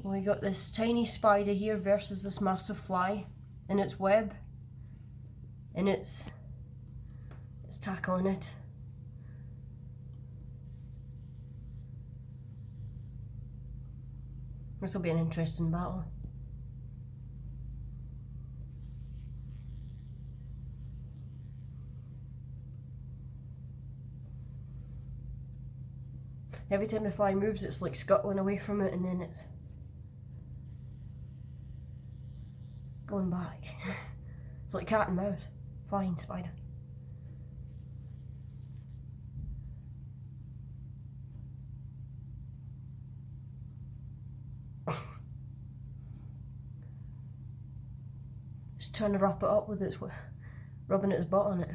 We got this tiny spider here versus this massive fly in its web, and it's tackling it. This will be an interesting battle. Every time the fly moves, it's like scuttling away from it, and then it's going back. It's like cat and mouse, flying spider. Just trying to wrap it up with its, rubbing its butt on it.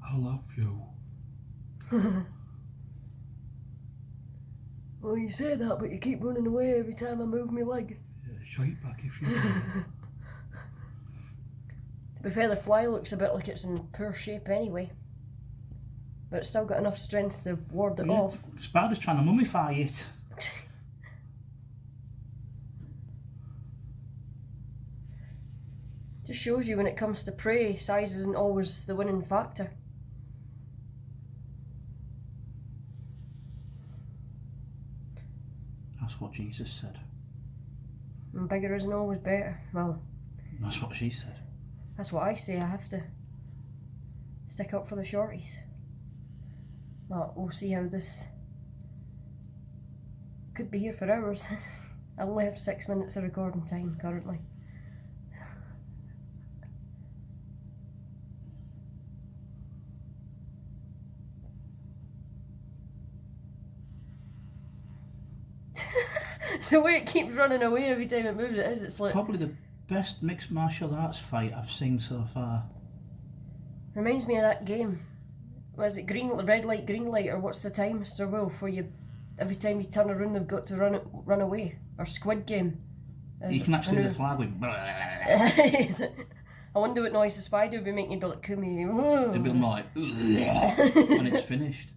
I love you. Well, you say that, but you keep running away every time I move my leg. Yeah, shite back if you To be fair, the fly looks a bit like it's in poor shape anyway. But it's still got enough strength to ward it off. Spider's trying to mummify it. Just shows you when it comes to prey, size isn't always the winning factor. That's what Jesus said. And bigger isn't always better. Well, That's what she said. that's what I say. I have to stick up for the shorties. Well, we'll see how this could be here for hours. I only have 6 minutes of recording time currently. The way it keeps running away every time it moves, it's like... Probably the best mixed martial arts fight I've seen so far. Reminds me of that game. Was it red light, green light, or what's the time, Mr. Wolf, where you, every time you turn around they've got to run away? Or Squid Game. You can actually hear the flag with I wonder what noise the spider would be making. You'd be like, Kumi. it'd be more like when it's finished.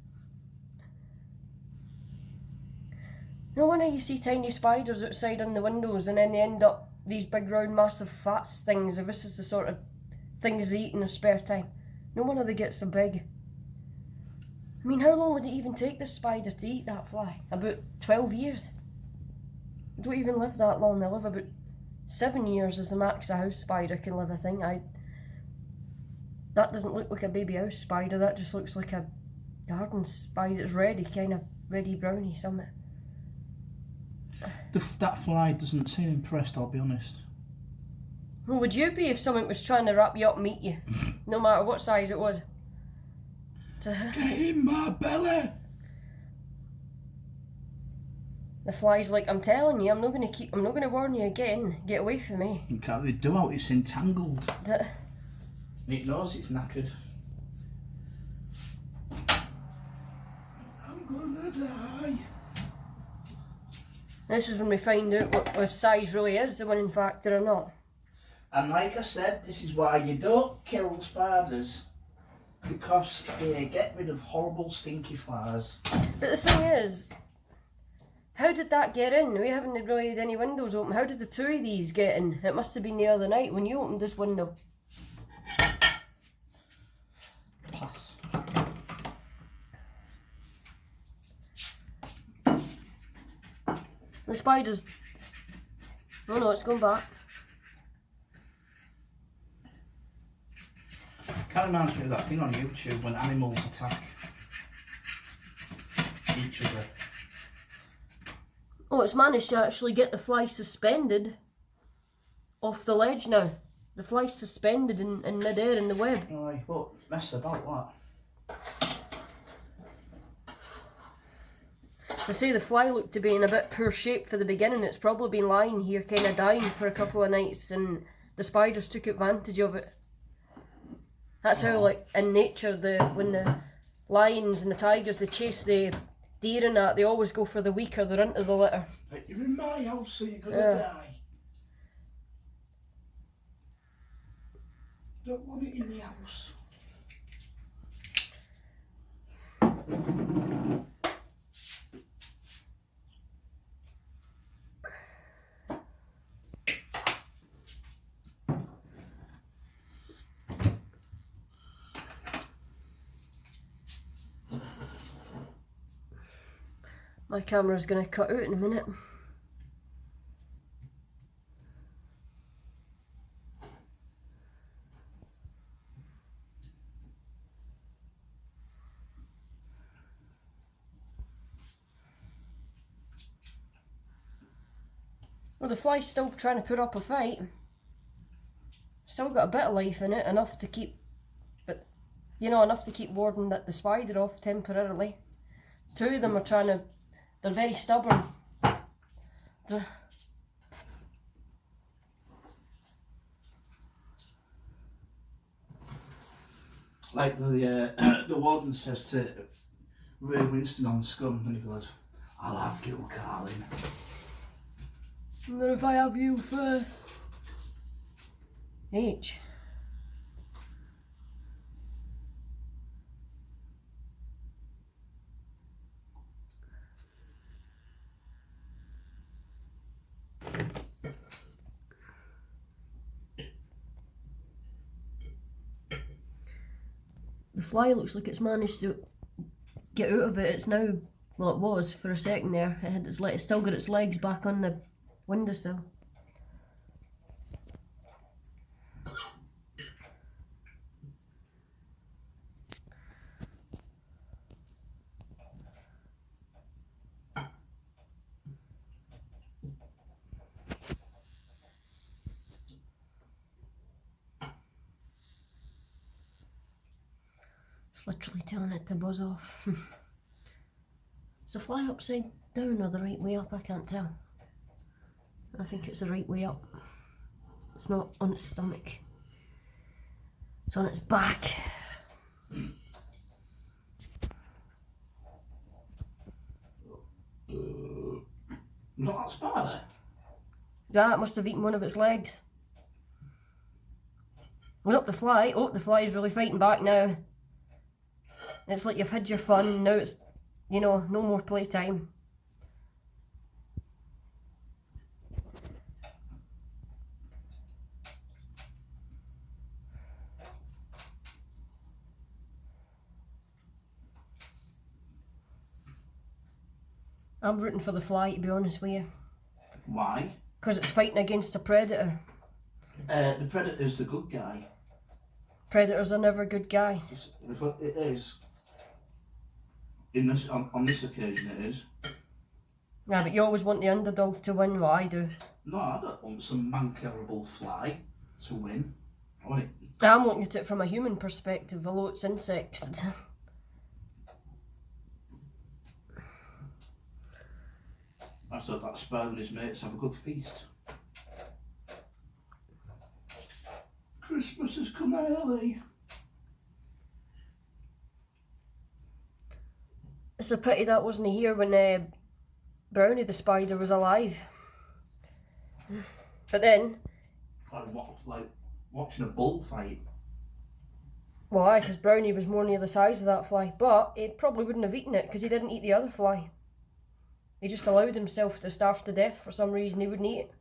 No wonder you see tiny spiders outside on the windows and then they end up these big round massive fat things, if this is the sort of things they eat in their spare time. No wonder they get so big. I mean, how long would it even take this spider to eat that fly? About 12 years? They don't even live that long. They live about 7 years is the max a house spider can live, I think. That doesn't look like a baby house spider, that just looks like a garden spider. It's reddy, kind of reddy browny something. That fly doesn't seem impressed, I'll be honest. Well, would you be if someone was trying to wrap you up and eat you? No matter what size it was. Get in my belly! The fly's like, I'm telling you, I'm not gonna warn you again. Get away from me. You can't really do out, it's entangled. The, It knows it's knackered. I'm gonna die. this is when we find out what size really is the winning factor or not. And like I said, this is why you don't kill spiders, because they get rid of horrible stinky flies. But the thing is, how did that get in? We haven't really had any windows open. How did the two of these get in? It must have been the other night when you opened this window. Pass. The spiders... Oh no, it's gone back. Kind of reminds me of that thing on YouTube when animals attack each other. Oh, it's managed to actually get the fly suspended off the ledge now. The fly's suspended in mid-air in the web. Aye, look, mess about that. To say the fly looked to be in a bit poor shape for the beginning. It's probably been lying here kind of dying for a couple of nights and the spiders took advantage of it. That's how, like, in nature, when the lions and the tigers, they chase the deer and that, they always go for the weaker, they're into the litter. Hey, you're in my house, so you're gonna die. Don't want it in the house. My camera's going to cut out in a minute. Well, the fly's still trying to put up a fight. Still got a bit of life in it, enough to keep, but you know, enough to keep warding the spider off temporarily. Two of them are trying to, they're very stubborn. Like the warden says to Ray Winston on Scum when he goes, "I'll have you, Carlin." And then if I have you first. H. The fly looks like it's managed to get out of it. It's now, well, it was for a second there. It's still got its legs back on the windowsill. It's literally telling it to buzz off. Is the fly upside down or the right way up? I can't tell. I think it's the right way up. It's not on its stomach. It's on its back. Not that spider. That must have eaten one of its legs. Went up the fly. Oh, the fly is really fighting back now. It's like you've had your fun, now it's, you know, no more playtime. I'm rooting for the fly, to be honest with you. Why? Because it's fighting against a predator. The predator's the good guy. Predators are never good guys. It is. On this occasion it is. Yeah, but you always want the underdog to win, what I do. No, I don't want some man-killable fly to win. I want it. I'm looking at it from a human perspective, although it's insects. I thought that spider and his mates have a good feast. Christmas has come early. It's a pity that wasn't here when Brownie the spider was alive. But then... Like watching a bullfight. Why? Because Brownie was more near the size of that fly. But he probably wouldn't have eaten it because he didn't eat the other fly. He just allowed himself to starve to death for some reason. He wouldn't eat it.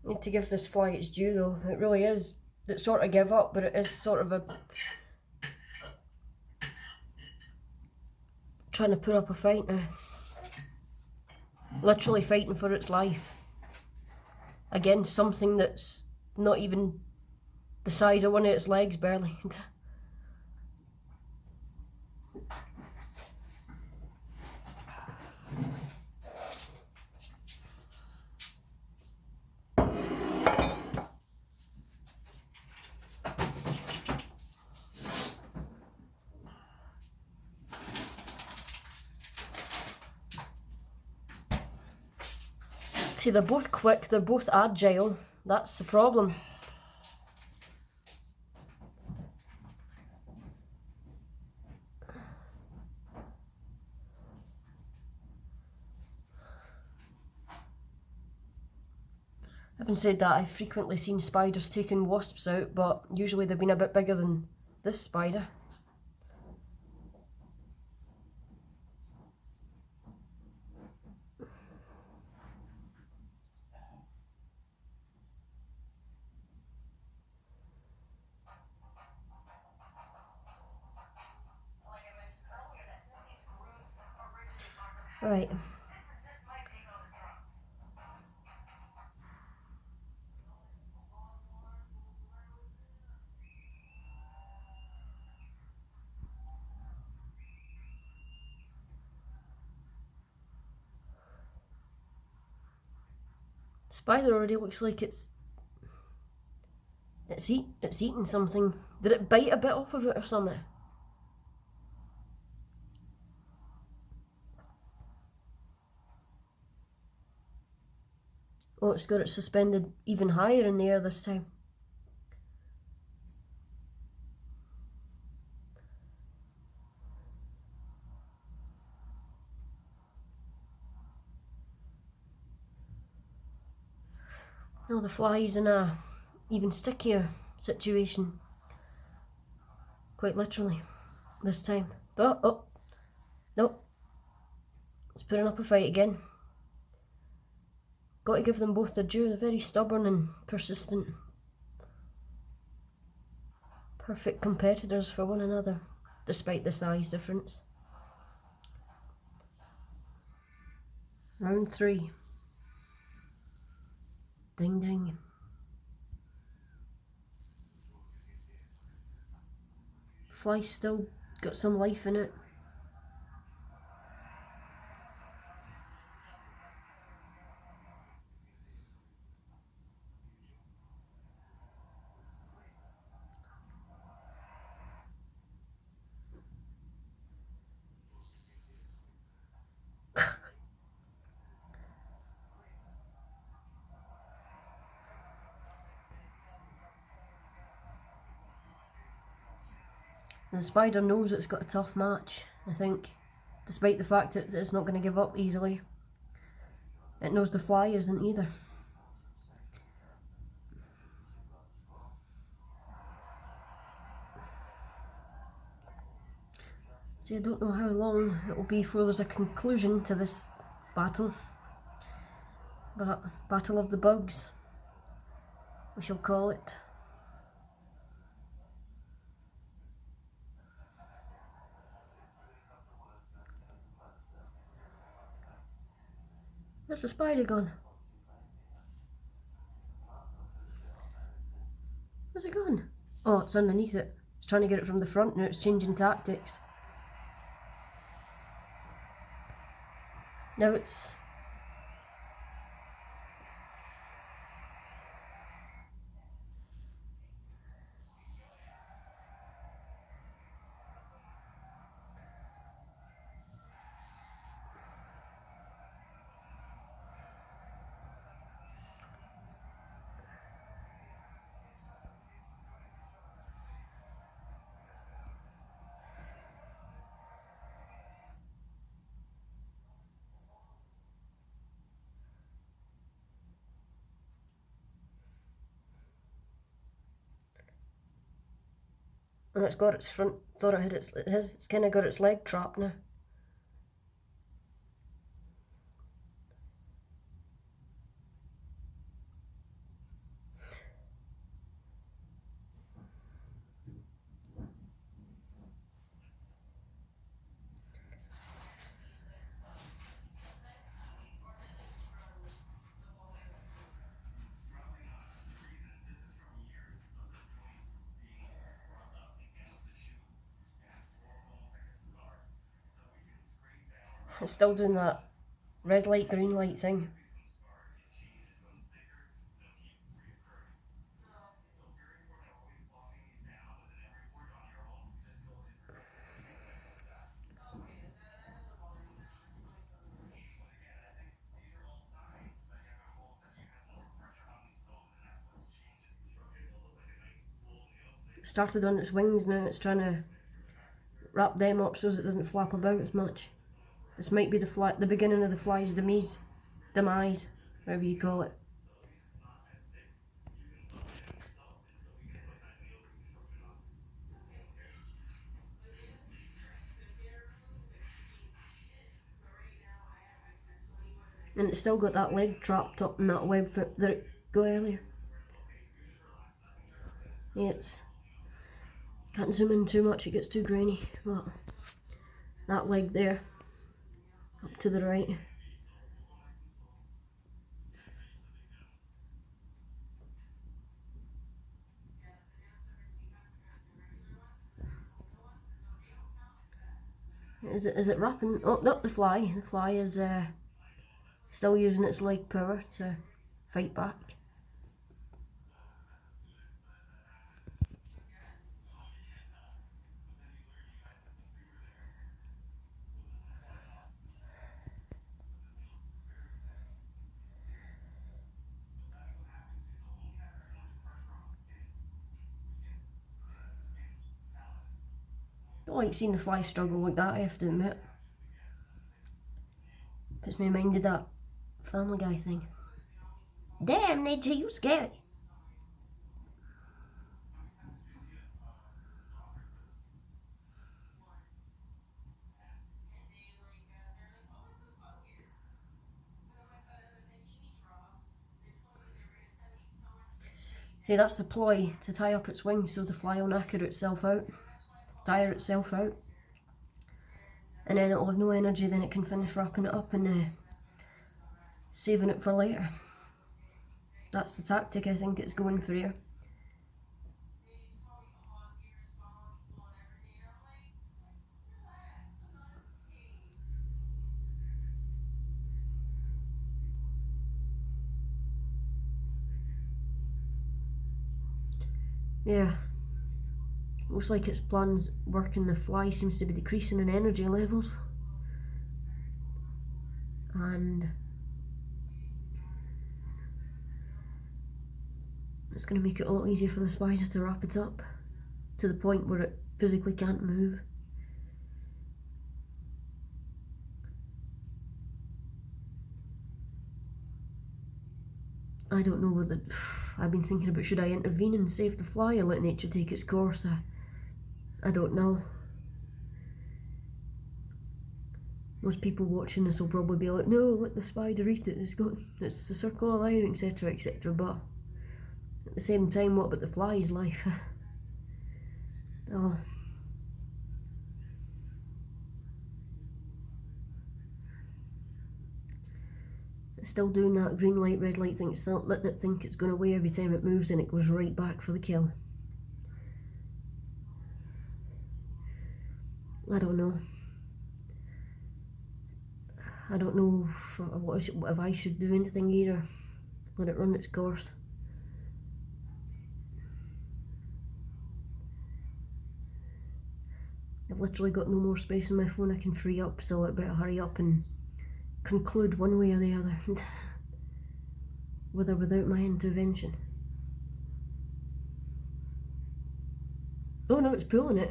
Need to give this fly its due though. It really is. It sort of give up, but it is sort of a trying to put up a fight now. Literally fighting for its life against something that's not even the size of one of its legs, barely. See, they're both quick, they're both agile. That's the problem. Having said that, I've frequently seen spiders taking wasps out, but usually they've been a bit bigger than this spider. Right. Spider already looks like it's eating something. Did it bite a bit off of it or something? Oh, it's got it suspended even higher in the air this time. Oh, the fly's in a even stickier situation. Quite literally, this time. But, oh, nope. It's putting up a fight again. Got to give them both their due. They're very stubborn and persistent. Perfect competitors for one another, despite the size difference. Round 3. Ding ding. Fly's still got some life in it. The spider knows it's got a tough match, I think, despite the fact that it's not going to give up easily. It knows the fly isn't either. See, I don't know how long it will be before there's a conclusion to this battle. But Battle of the Bugs, we shall call it. Where's the spider gone? Where's it gone? Oh, it's underneath it. It's trying to get it from the front, now it's changing tactics. Now it's... And it's got its front, thought it had it's kind of got its leg trapped now. It's still doing that red light, green light thing. started on its wings now. It's trying to wrap them up so that it doesn't flap about as much. This might be the beginning of the fly's demise, whatever you call it. And it's still got that leg trapped up in that web foot that it got earlier. Yeah, can't zoom in too much, it gets too grainy, but that leg there, up to the right. Is it wrapping? Oh, not the fly. The fly is still using its leg power to fight back. Don't like seeing the fly struggle like that, I have to admit. Puts me in mind of that Family Guy thing. Damn, nature, you scary. See, that's the ploy, to tie up its wings so the fly will knacker itself out, tire itself out, and then it'll have no energy, then it can finish wrapping it up and saving it for later. That's the tactic I think it's going for here. Yeah, looks like its plan's working. The fly seems to be decreasing in energy levels, and it's going to make it a lot easier for the spider to wrap it up to the point where it physically can't move. I don't know whether... I've been thinking about, should I intervene and save the fly or let nature take its course? I don't know. Most people watching this will probably be like, no, let the spider eat it, it's the circle of life, etc, etc, but at the same time, what about the fly's life? Oh. It's still doing that green light, red light thing. It's still letting it think it's going away every time it moves, and it goes right back for the kill. I don't know. I don't know if I should do anything either. Let it run its course. I've literally got no more space on my phone I can free up, so I better hurry up and conclude one way or the other, with or without my intervention. Oh no, it's pulling it.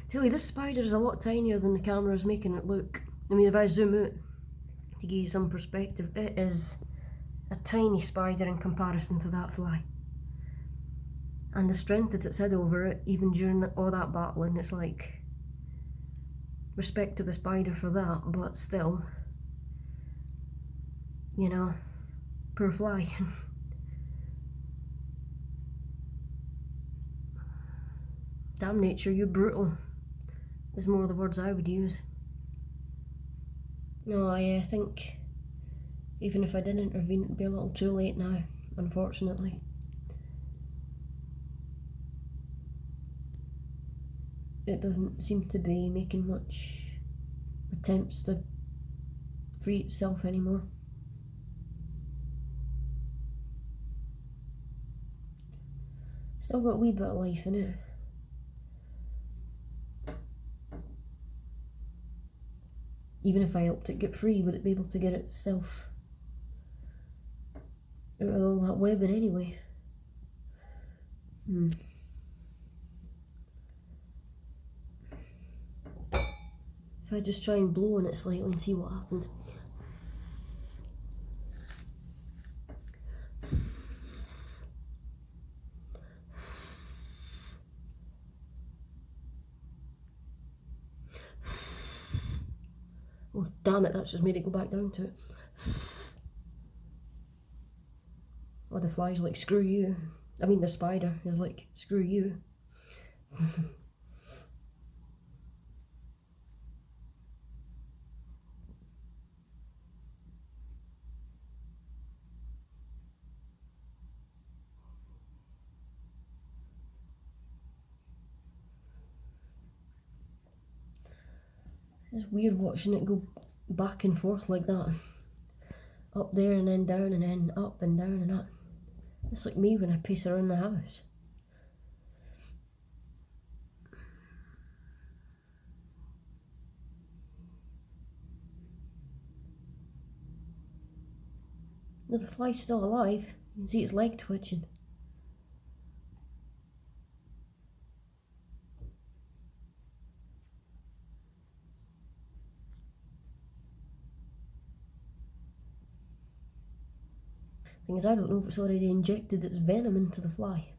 Tell you, this spider is a lot tinier than the camera is making it look. I mean, if I zoom out to give you some perspective, it is a tiny spider in comparison to that fly. And the strength that it's had over it, even during all that battling, it's like, respect to the spider for that, but still, you know, poor fly. Damn nature, you brutal, is more the words I would use. No, I think even if I did intervene, it'd be a little too late now, unfortunately. It doesn't seem to be making much attempts to free itself anymore. Still got a wee bit of life in it. Even if I helped it get free, would it be able to get itself out of all that webbing anyway? if I just try and blow on it slightly and see what happened. Oh damn it, that's just made it go back down to it. Oh, the fly's like, screw you. I mean, the spider is like, screw you. It's weird watching it go back and forth like that. Up there and then up and down and up. It's like me when I pace around the house. No, the fly's still alive. You can see its leg twitching. Thing is, I don't know if it's already injected its venom into the fly.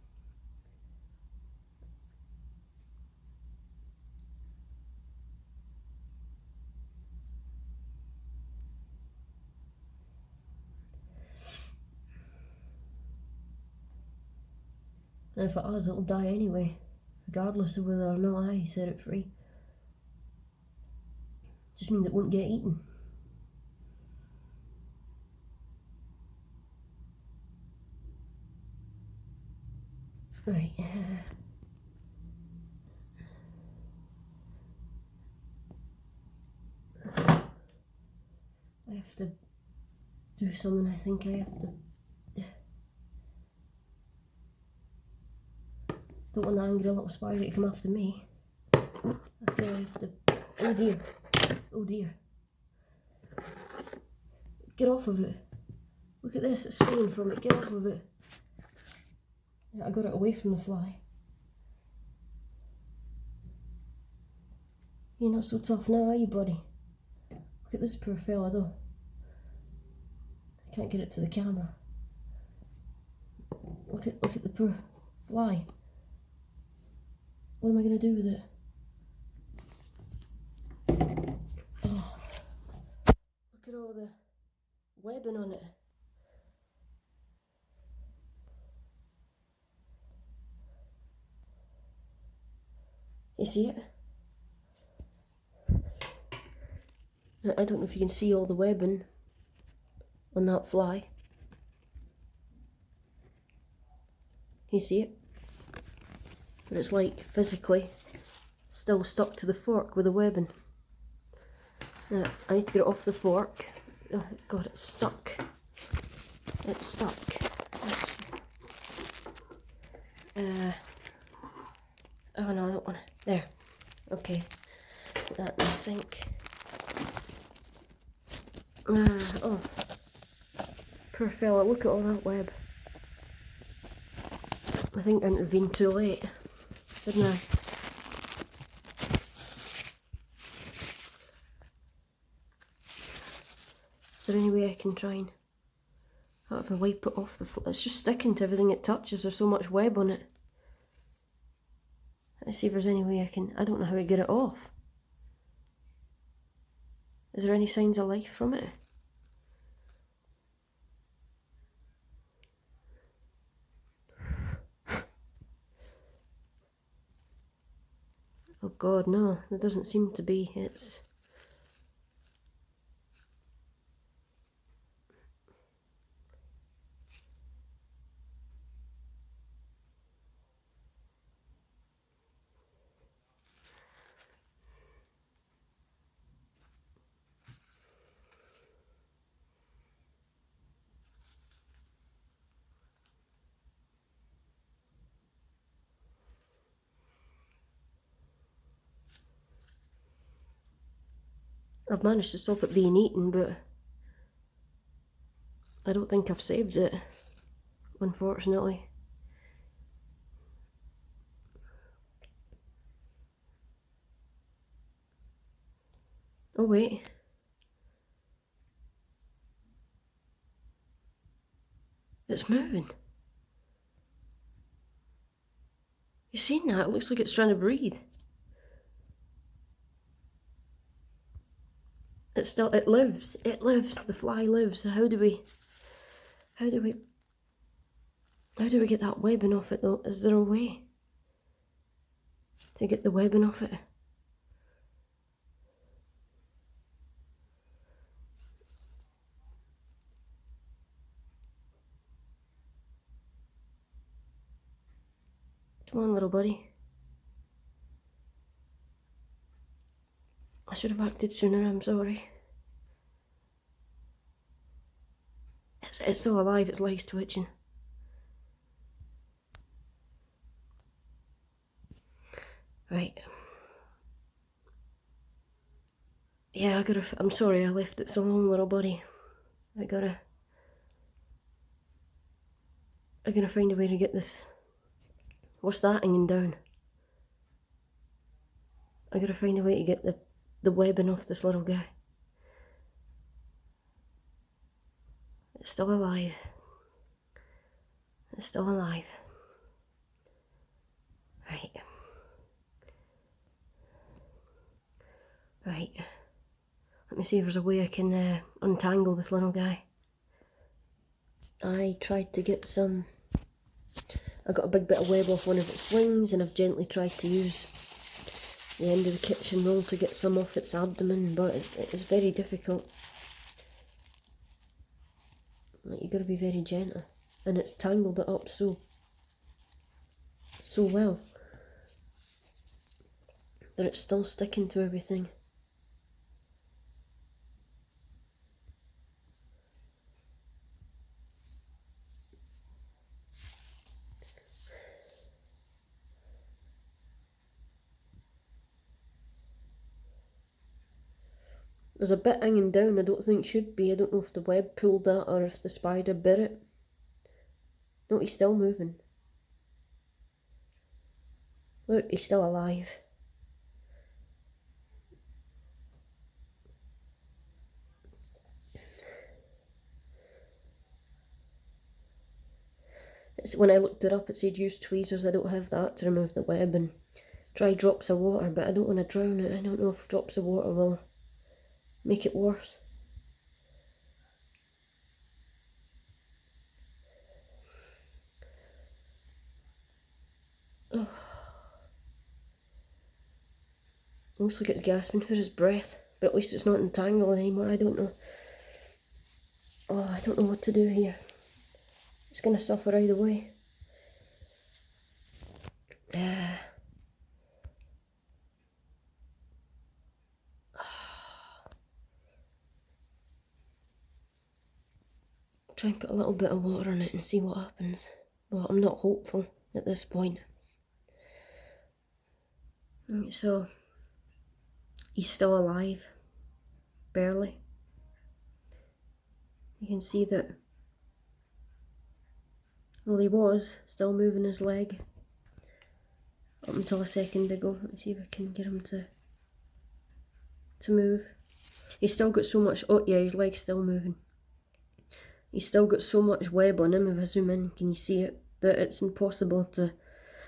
And if it has, it'll die anyway, regardless of whether or not I set it free. Just means it won't get eaten. Right, I have to do something. I think I have to. Don't want the angry little spider to come after me. I feel I have to. Oh dear. Oh dear. Get off of it. Look at this, it's swinging from it. Get off of it. Yeah, I got it away from the fly. You're not so tough now, are you, buddy? Look at this poor fella, though. I can't get it to the camera. Look at the poor fly. What am I going to do with it? Oh. Look at all the webbing on it. You see it? I don't know if you can see all the webbing on that fly. You see it? But it's like physically still stuck to the fork with the webbing. Now, I need to get it off the fork. Oh god, it's stuck. It's stuck. It's... Oh no, I don't want to. There. Okay. Put that in the sink. Oh. Poor fella, look at all that web. I think I intervened too late, didn't I? Is there any way I can try and... I don't know if I wipe it off the floor. It's just sticking to everything it touches. There's so much web on it. Let's see if there's any way I can... I don't know how to get it off. Is there any signs of life from it? Oh god, no. There doesn't seem to be. It's... I've managed to stop it being eaten, but I don't think I've saved it, unfortunately. Oh wait. It's moving. You seen that? It looks like it's trying to breathe. It lives. It lives. The fly lives. So how do we get that webbing off it though? Is there a way to get the webbing off it? Come on, little buddy. I should have acted sooner, I'm sorry. It's still alive, its leg's twitching. Right. Yeah, I'm sorry I left it so long, little buddy. I gotta find a way to get this. What's that hanging down? I gotta find a way to get the webbing off this little guy. It's still alive. It's still alive. Right. Right. Let me see if there's a way I can untangle this little guy. I tried to get some... I got a big bit of web off one of its wings, and I've gently tried to use the end of the kitchen roll to get some off its abdomen, but it's very difficult. Like, you gotta be very gentle, and it's tangled it up so well that it's still sticking to everything. There's a bit hanging down I don't think should be. I don't know if the web pulled that or if the spider bit it. No, he's still moving. Look, he's still alive. When I looked it up, it said use tweezers. I don't have that to remove the web, and try drops of water, but I don't want to drown it. I don't know if drops of water will make it worse. Oh. Looks like it's gasping for his breath, but at least it's not entangled anymore. I don't know. Oh, I don't know what to do here. It's gonna suffer either way. Try and put a little bit of water on it and see what happens. But I'm not hopeful at this point. So, he's still alive. Barely. You can see that, well, he was still moving his leg up until a second ago. Let's see if I can get him to move. He's still got so much, oh yeah, his leg's still moving. He's still got so much web on him. If I zoom in, can you see it? That it's impossible to...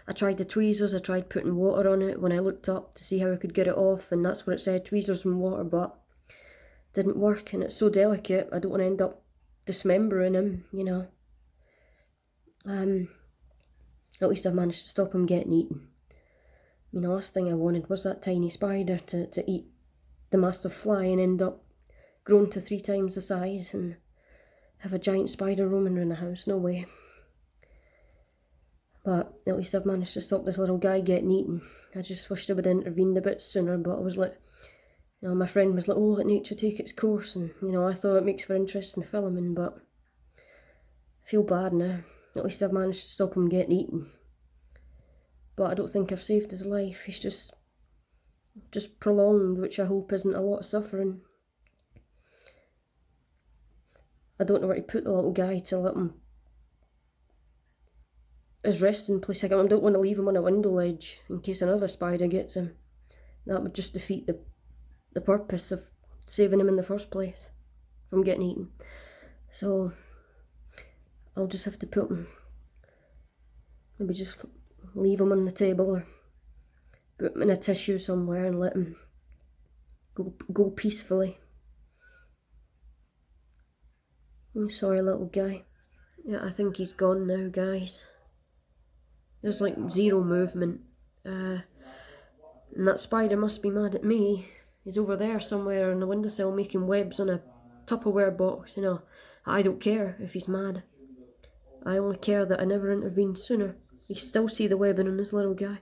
I tried the tweezers, I tried putting water on it when I looked up to see how I could get it off, and that's what it said, tweezers and water, but didn't work, and it's so delicate, I don't want to end up dismembering him, you know. At least I've managed to stop him getting eaten. I mean, the last thing I wanted was that tiny spider to eat the massive fly and end up grown to 3 times the size and have a giant spider roaming around the house. No way. But at least I've managed to stop this little guy getting eaten. I just wished I would have intervened a bit sooner, but I was like, you know, my friend was like, oh, let nature take its course, and, you know, I thought it makes for interesting filming, but I feel bad now. At least I've managed to stop him getting eaten. But I don't think I've saved his life. He's just prolonged, which I hope isn't a lot of suffering. I don't know where to put the little guy to let him... his resting place. I don't want to leave him on a window ledge in case another spider gets him. That would just defeat the purpose of saving him in the first place from getting eaten. So I'll just have to put him, maybe just leave him on the table or put him in a tissue somewhere and let him go peacefully. Sorry, little guy. Yeah, I think he's gone now, guys. There's like zero movement. And that spider must be mad at me. He's over there somewhere on the windowsill making webs on a Tupperware box, you know. I don't care if he's mad. I only care that I never intervened sooner. You can still see the webbing on this little guy.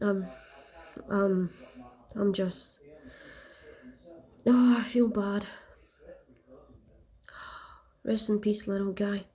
I'm just... Oh, I feel bad. Rest in peace, little guy.